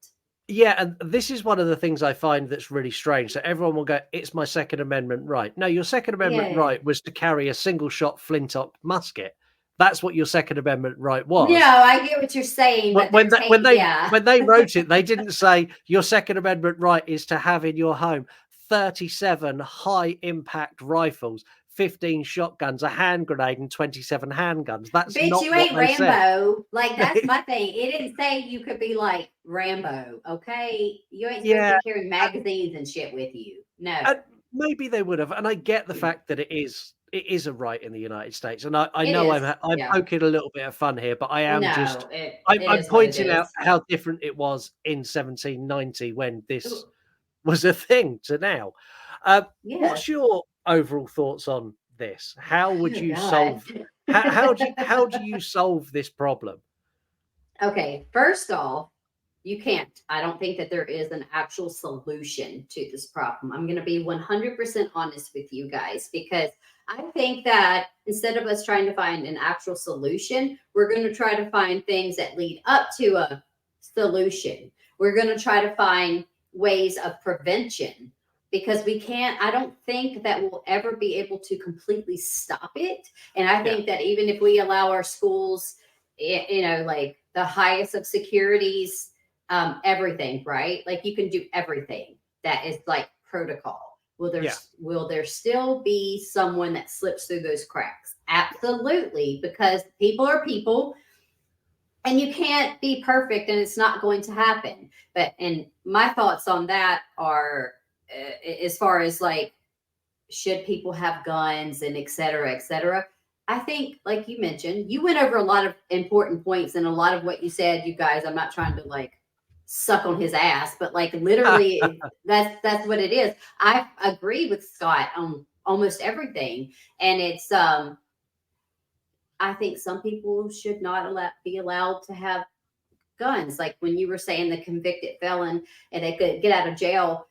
Yeah, and this is one of the things I find that's really strange. So everyone will go, "It's my Second Amendment right." No, your Second Amendment Yeah. right was to carry a single shot flintlock musket. That's what your Second Amendment right No, was. I get what you're saying, but they're taking yeah. When they wrote it, they didn't say your Second Amendment right is to have in your home 37 high impact rifles, 15 shotguns, a hand grenade, and 27 handguns. That's Bitch, not you what ain't they said. Rambo. Like, that's my thing. It didn't say you could be like Rambo, okay? You ain't supposed to Yeah, be carrying magazines and shit with you. No. and maybe they would have. And I get the fact that it is a right in the United States. And I It know is. I'm Yeah. poking a little bit of fun here, but I am just No, it I'm is what it pointing out is. how different it was in 1790 when this was a thing to now. Yeah. What's your overall thoughts on this? How would Oh, you God. solve how do you solve this problem? Okay, first off, you can't. I don't think that there is an actual solution to this problem. I'm going to be 100% honest with you guys, because I think that instead of us trying to find an actual solution, we're going to try to find things that lead up to a solution. We're going to try to find ways of prevention, because we can't, I don't think that we'll ever be able to completely stop it. And I Yeah. think that even if we allow our schools, like the highest of securities, everything, right? Like you can do everything that is like protocol. Yeah. Will there still be someone that slips through those cracks? Absolutely, because people are people, and you can't be perfect, and it's not going to happen. And my thoughts on that are, as far as like, should people have guns and et cetera, et cetera. I think, like you mentioned, you went over a lot of important points, and a lot of what you said, you guys, I'm not trying to like suck on his ass, but like literally that's what it is. I agree with Scott on almost everything. And it's I think some people should not be allowed to have guns. Like when you were saying the convicted felon and they could get out of jail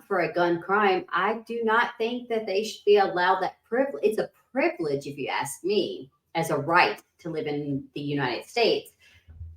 for a gun crime, I do not think that they should be allowed that privilege. It's a privilege, if you ask me, as a right to live in the United States.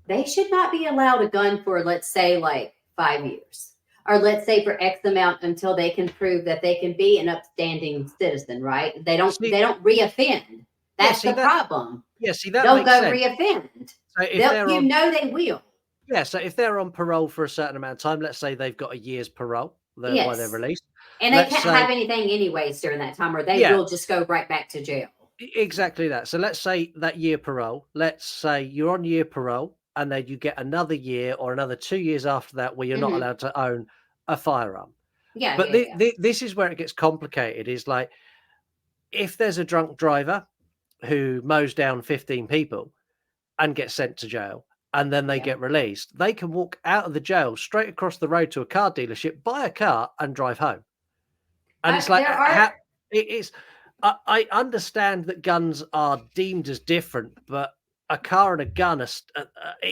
They should not be allowed a gun for, let's say, like 5 years, or let's say for X amount, until they can prove that they can be an upstanding citizen. Right? They don't reoffend. That's the problem. Yeah, see, that They'll makes go sense. reoffend. So if they're on, They will. yeah, so if they're on parole for a certain amount of time, let's say they've got a year's parole while they're Yes. released. And they Let's can't say- have anything anyways during that time, or they Yeah. will just go right back to jail. Exactly that. So let's say that year parole, let's say you're on year parole and then you get another year or another 2 years after that where you're not Mhm. allowed to own a firearm. Yeah. But yeah. this is where it gets complicated, is like, if there's a drunk driver who mows down 15 people and gets sent to jail, and then they Yeah. get released, they can walk out of the jail straight across the road to a car dealership, buy a car, and drive home. And it's like, There are it is. I understand that guns are deemed as different, but a car and a gun are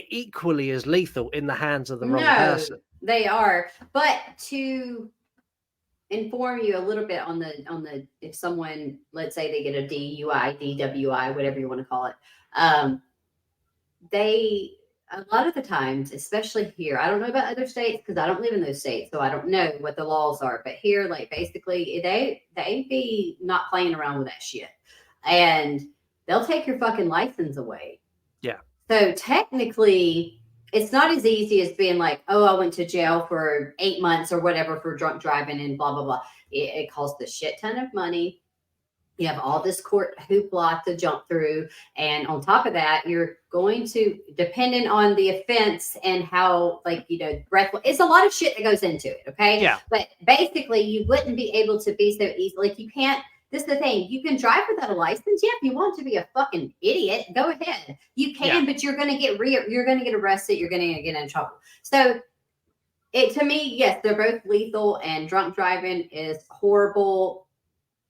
equally as lethal in the hands of the wrong no, person. they are. But to inform you a little bit on the if someone, let's say they get a DUI, DWI, whatever you want to call it, they a lot of the times, especially here, I don't know about other states because I don't live in those states, so I don't know what the laws are. But here, like basically, they be not playing around with that shit, and they'll take your fucking license away. Yeah. So technically, it's not as easy as being like, oh, I went to jail for 8 months or whatever for drunk driving and blah blah blah. It costs a shit ton of money. You have all this court hoopla to jump through. And on top of that, you're going to, dependent on the offense and how, like, breathless, it's a lot of shit that goes into it. Okay. Yeah. But basically, you wouldn't be able to be so easy. Like, you can't, this is the thing. You can drive without a license. Yeah. If you want to be a fucking idiot, go ahead. You can, but you're going to get you're going to get arrested. You're going to get in trouble. So, to me, yes, they're both lethal, and drunk driving is horrible.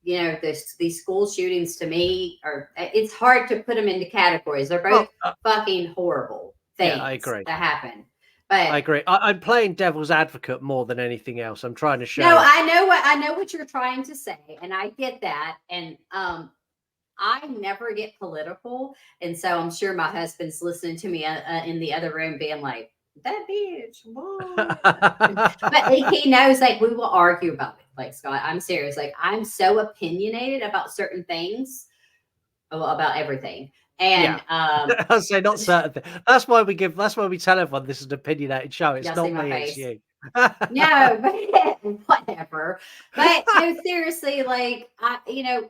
These school shootings to me it's hard to put them into categories. They're both fucking horrible things I agree. that happen. But I agree. I'm playing devil's advocate more than anything else. I'm trying to show. No, I know what you're trying to say, and I get that. And I never get political, and so I'm sure my husband's listening to me in the other room, being like, "That bitch." But he knows, like, we will argue about it. Like, Scott, I'm serious. Like, I'm so opinionated about certain things, about everything. And I'll say not certain things. That's why we tell everyone this is an opinionated show. It's not me, it's you. No, but whatever. But no, seriously, like,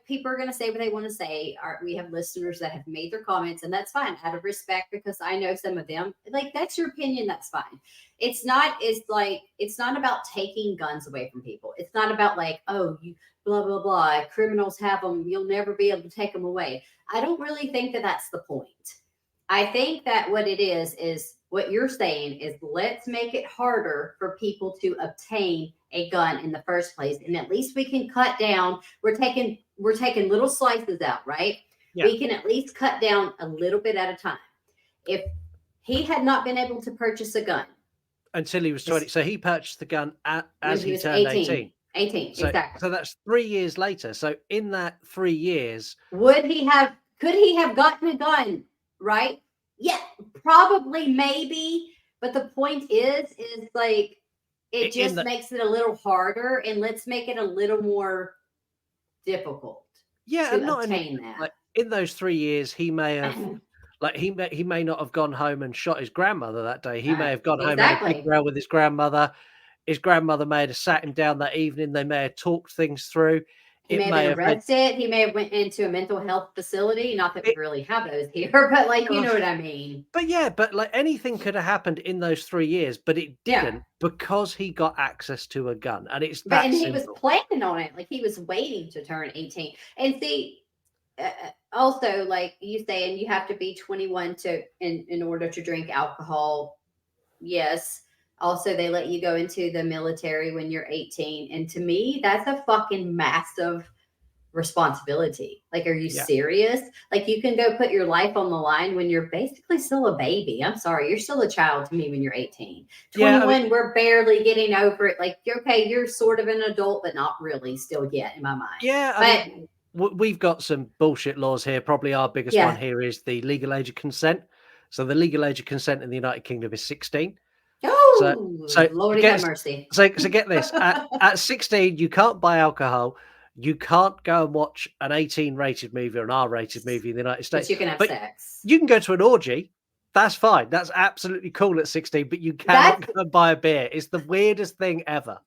people are going to say what they want to say. We have listeners that have made their comments, and that's fine, out of respect, because I know some of them, like, that's your opinion. That's fine. It's not about taking guns away from people. It's not about, like, oh, you blah, blah, blah. Criminals have them. You'll never be able to take them away. I don't really think that that's the point. I think that what it is what you're saying is, let's make it harder for people to obtain a gun in the first place. And at least we can cut down. We're taking little slices out, right? Yeah. We can at least cut down a little bit at a time. If he had not been able to purchase a gun until he was 20, so he purchased the gun as he turned 18. 18, so, exactly. So that's 3 years later. So in that 3 years, could he have gotten a gun, right? Yeah, probably, maybe. But the point is like, it just makes it a little harder, and let's make it a little more difficult. Yeah, to obtain that. Like, in those 3 years, he may have, like, he may not have gone home and shot his grandmother that day. He may have gone home and had a big row with his grandmother. His grandmother may have sat him down that evening. They may have talked things through. He may have been arrested. He may have went into a mental health facility. Not that we really have those here, but, like, you know what I mean. But like, anything could have happened in those 3 years, but it didn't, because he got access to a gun, and it's that and simple. He was planning on it. Like, he was waiting to turn 18. And see, also, like you saying, you have to be 21 in order to drink alcohol. Yes. Also, they let you go into the military when you're 18. And to me, that's a fucking massive responsibility. Like, are you serious? Like, you can go put your life on the line when you're basically still a baby. I'm sorry. You're still a child to me when you're 18. 21, we're barely getting over it. Like, you're sort of an adult, but not really still yet, in my mind. Yeah. We've got some bullshit laws here. Probably our biggest one here is the legal age of consent. So the legal age of consent in the United Kingdom is 16. Oh, so Lord have mercy. So get this. At 16, you can't buy alcohol. You can't go and watch an 18 rated movie or an R rated movie in the United States. But you can have sex. You can go to an orgy. That's fine. That's absolutely cool at 16, but you cannot go and buy a beer. It's the weirdest thing ever.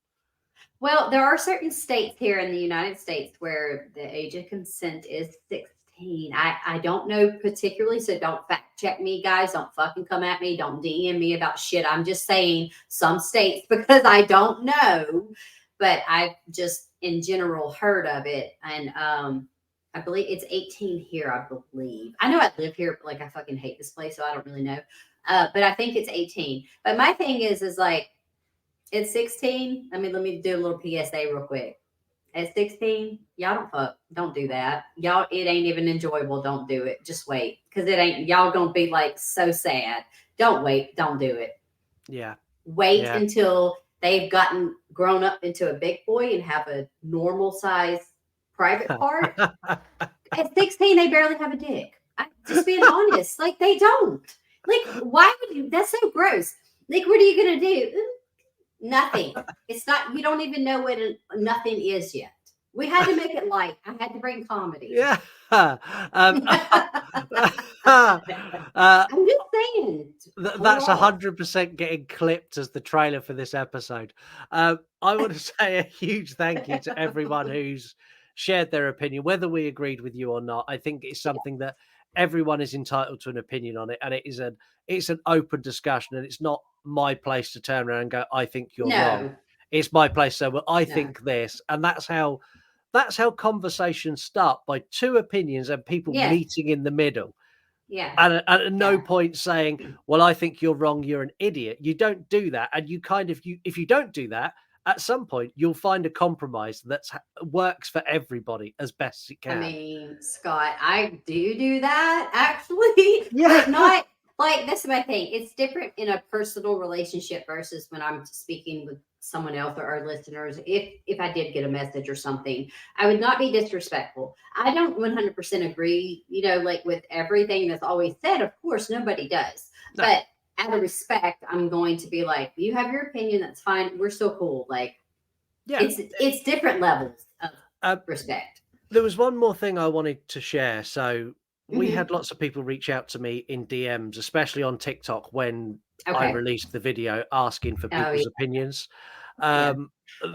Well, there are certain states here in the United States where the age of consent is 16. I don't know particularly, so don't fact check me, guys. Don't fucking come at me. Don't DM me about shit. I'm just saying some states because I don't know, but I've just in general heard of it. And I believe it's 18 here, I believe. I know I live here, but, like, I fucking hate this place, so I don't really know. But I think it's 18. But my thing is like, it's 16. I mean, let me do a little PSA real quick. At 16, y'all don't fuck. Don't do that. Y'all, it ain't even enjoyable. Don't do it. Just wait. Because it ain't, y'all gonna be like so sad. Don't wait. Don't do it. Yeah. Wait Yeah. until they've grown up into a big boy and have a normal size private part. At 16, they barely have a dick. Just being honest. Like, they don't. Like, why would you? That's so gross. Like, what are you going to do? Nothing. It's not, you don't even know what nothing is yet. We had to make it light. I had to bring comedy. Yeah. I'm just saying. That's 100% getting clipped as the trailer for this episode. I want to say a huge thank you to everyone who's shared their opinion, whether we agreed with you or not. I think it's something that everyone is entitled to an opinion on it, and it's an open discussion, and it's not my place to turn around and go, I think you're wrong. No. It's my place. So, well, I No. think this, and that's how conversations start, by two opinions and people Yes. meeting in the middle. Yeah. And at no Yeah. point saying, well, I think you're wrong, you're an idiot. You don't do that. And you kind of, if you don't do that, at some point you'll find a compromise that works for everybody as best it can. I mean, Scott, I do that actually. Yeah. But not like, that's my thing. It's different in a personal relationship versus when I'm speaking with someone else or our listeners. If I did get a message or something, I would not be disrespectful. I don't 100% agree, like with everything that's always said. Of course, nobody does. No. But out of respect, I'm going to be like, you have your opinion, that's fine. We're so cool. Like, Yeah. it's different levels of respect. There was one more thing I wanted to share. So we Mhm. had lots of people reach out to me in DMs, especially on TikTok, when I Okay. released the video asking for Oh, people's yeah. opinions. Yeah.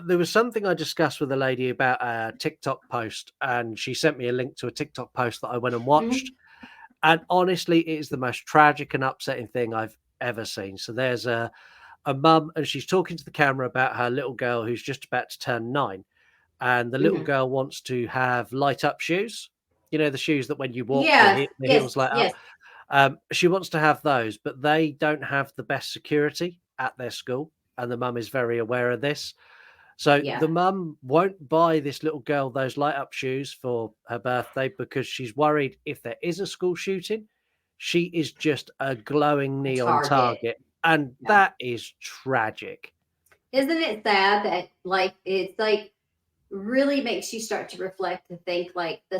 There was something I discussed with a lady about a TikTok post, and she sent me a link to a TikTok post that I went and watched. And honestly, it is the most tragic and upsetting thing I've ever seen. So there's a mum, and she's talking to the camera about her little girl who's just about to turn 9. And the little Mhm. girl wants to have light up shoes. You know, the shoes that when you walk, Yes, the yes, heels light yes. up. She wants to have those, but they don't have the best security at their school. And the mum is very aware of this. So Yeah. the mum won't buy this little girl those light up shoes for her birthday because she's worried if there is a school shooting, she is just a glowing neon target. And Yeah. that is tragic. Isn't it sad that it's like really makes you start to reflect, to think like the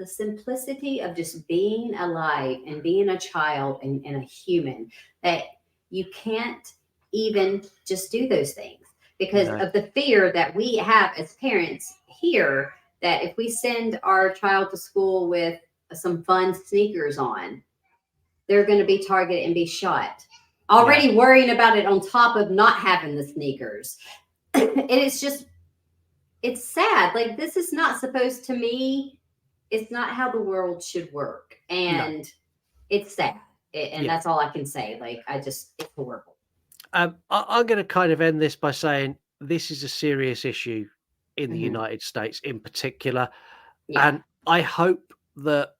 simplicity of just being alive and being a child and a human, that you can't even just do those things because No. of the fear that we have as parents here, that if we send our child to school with some fun sneakers on, they're going to be targeted and be shot. Already worrying about it on top of not having the sneakers. And it's sad. Like, this is not supposed to me. It's not how the world should work. And it's sad. That's all I can say. Like, it's horrible. I'm going to kind of end this by saying this is a serious issue in the United States in particular. Yeah. And I hope that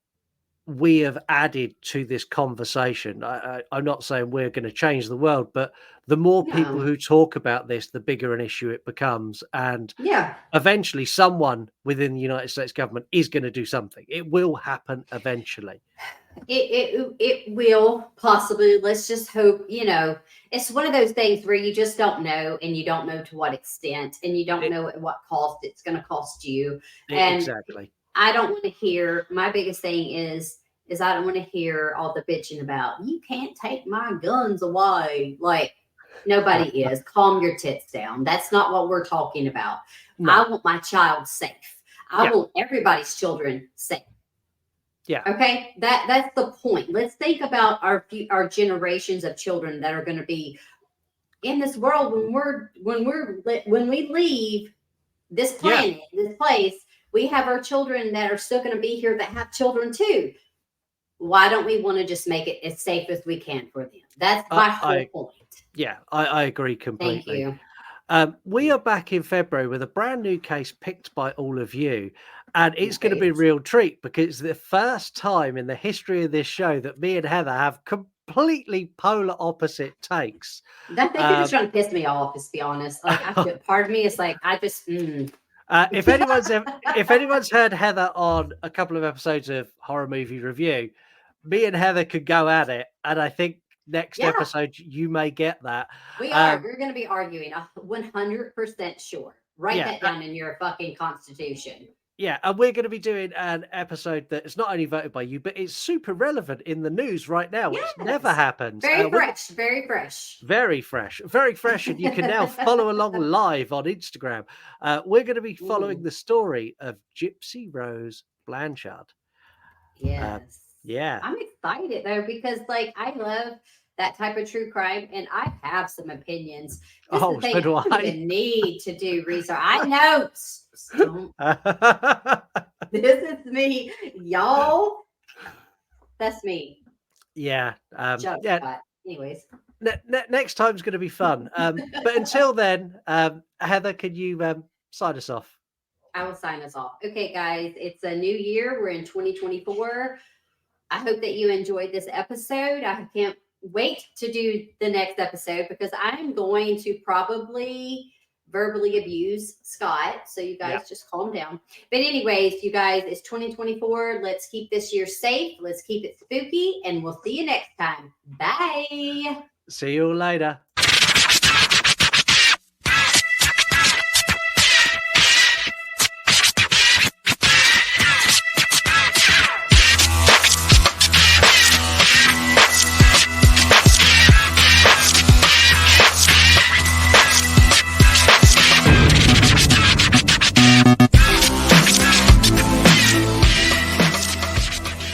we have added to this conversation. I'm not saying we're going to change the world, but the more people No. who talk about this, the bigger an issue it becomes. And Yeah. eventually someone within the United States government is going to do something. It will happen eventually. It will possibly. Let's just hope. It's one of those things where you just don't know, and you don't know to what extent, and you don't know at what cost it's going to cost you. And Exactly. I don't want to hear. My biggest thing is I don't want to hear all the bitching about, you can't take my guns away. Like, nobody is. Calm your tits down. That's not what we're talking about. No. I want my child safe. I want everybody's children safe. Yeah. Okay. That's the point. Let's think about our generations of children that are going to be in this world when we leave this planet, this place. We have our children that are still going to be here that have children too. Why don't we want to just make it as safe as we can for them? That's my whole point. Yeah, I agree completely. Thank you. We are back in February with a brand new case picked by all of you. And it's going to be a real treat because it's the first time in the history of this show that me and Heather have completely polar opposite takes. That thing is trying to piss me off, to be honest. Like, part of me is like, I just. If anyone's heard Heather on a couple of episodes of Horror Movie Review, me and Heather could go at it, and I think next episode you may get that. We are. We're going to be arguing. 100% sure. Write that down in your fucking constitution. Yeah, and we're going to be doing an episode that is not only voted by you, but it's super relevant in the news right now, which never happens. Very fresh, very fresh. Very fresh, very fresh. And you can now follow along live on Instagram. We're going to be following the story of Gypsy Rose Blanchard. Yes. Yeah. I'm excited, though, because, like, I love that type of true crime, and I have some opinions. So do I. I don't even need to do research. I know. This is me, y'all. That's me. Yeah. Anyways, next time's going to be fun. But until then, Heather, can you sign us off? I will sign us off. Okay, guys, it's a new year. We're in 2024. I hope that you enjoyed this episode. I can't wait to do the next episode because I'm going to probably verbally abuse Scott. So you guys just calm down. But anyways, you guys, it's 2024. Let's keep this year safe. Let's keep it spooky. And we'll see you next time. Bye. See you later.